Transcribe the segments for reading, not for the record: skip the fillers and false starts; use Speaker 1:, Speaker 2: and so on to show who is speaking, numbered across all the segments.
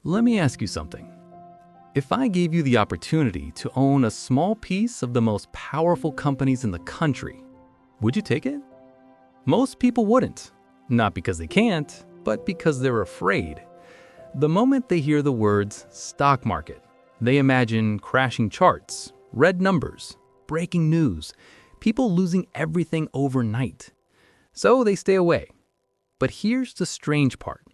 Speaker 1: Let me ask you something. If I gave you the opportunity to own a small piece of the most powerful companies in the country, would you take it? Most people wouldn't. Not because they can't, but because they're afraid. The moment they hear the words stock market, they imagine crashing charts, red numbers, breaking news, people losing everything overnight. So they stay away. But here's the strange part.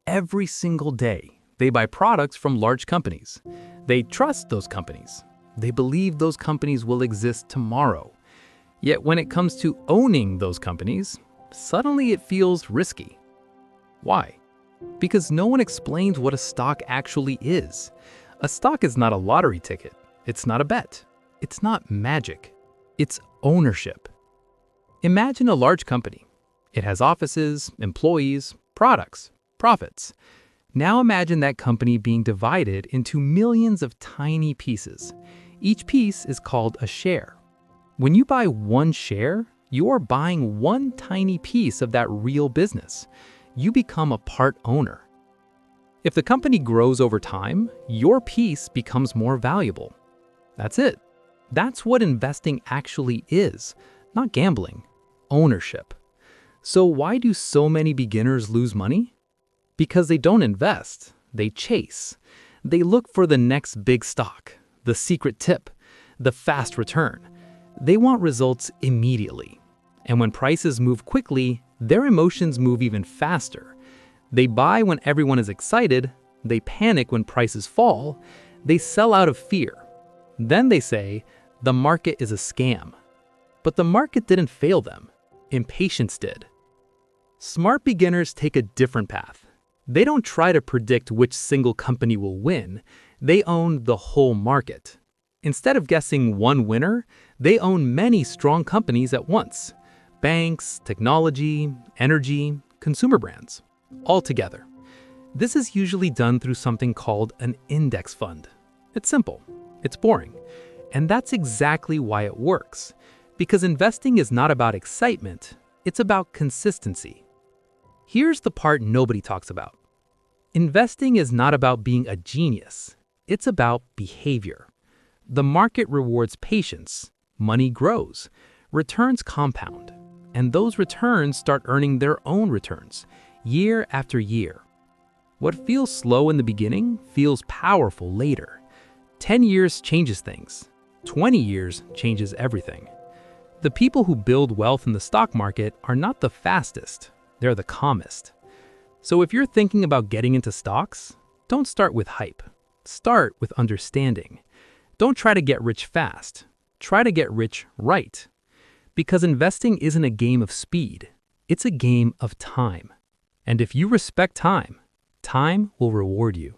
Speaker 1: Every single day, they buy products from large companies. They trust those companies. They believe those companies will exist tomorrow. Yet when it comes to owning those companies, suddenly it feels risky. Why? Because no one explains what a stock actually is. A stock is not a lottery ticket. It's not a bet. It's not magic. It's ownership. Imagine a large company. It has offices, employees, products, profits. Now imagine that company being divided into millions of tiny pieces. Each piece is called a share. When you buy one share, you're buying one tiny piece of that real business. You become a part owner. If the company grows over time, your piece becomes more valuable. That's it. That's what investing actually is, not gambling, ownership. So why do so many beginners lose money? Because they don't invest, they chase. They look for the next big stock, the secret tip, the fast return. They want results immediately. And when prices move quickly, their emotions move even faster. They buy when everyone is excited, they panic when prices fall, they sell out of fear. Then they say, the market is a scam. But the market didn't fail them. Impatience did. Smart beginners take a different path. They don't try to predict which single company will win. They own the whole market. Instead of guessing one winner, they own many strong companies at once. Banks, technology, energy, consumer brands, all together. This is usually done through something called an index fund. It's simple. It's boring. And that's exactly why it works. Because investing is not about excitement, it's about consistency. Here's the part nobody talks about. Investing is not about being a genius. It's about behavior. The market rewards patience. Money grows. Returns compound. And those returns start earning their own returns, year after year. What feels slow in the beginning feels powerful later. 10 years changes things. 20 years changes everything. The people who build wealth in the stock market are not the fastest. They're the calmest. So if you're thinking about getting into stocks, don't start with hype. Start with understanding. Don't try to get rich fast. Try to get rich right. Because investing isn't a game of speed. It's a game of time. And if you respect time, time will reward you.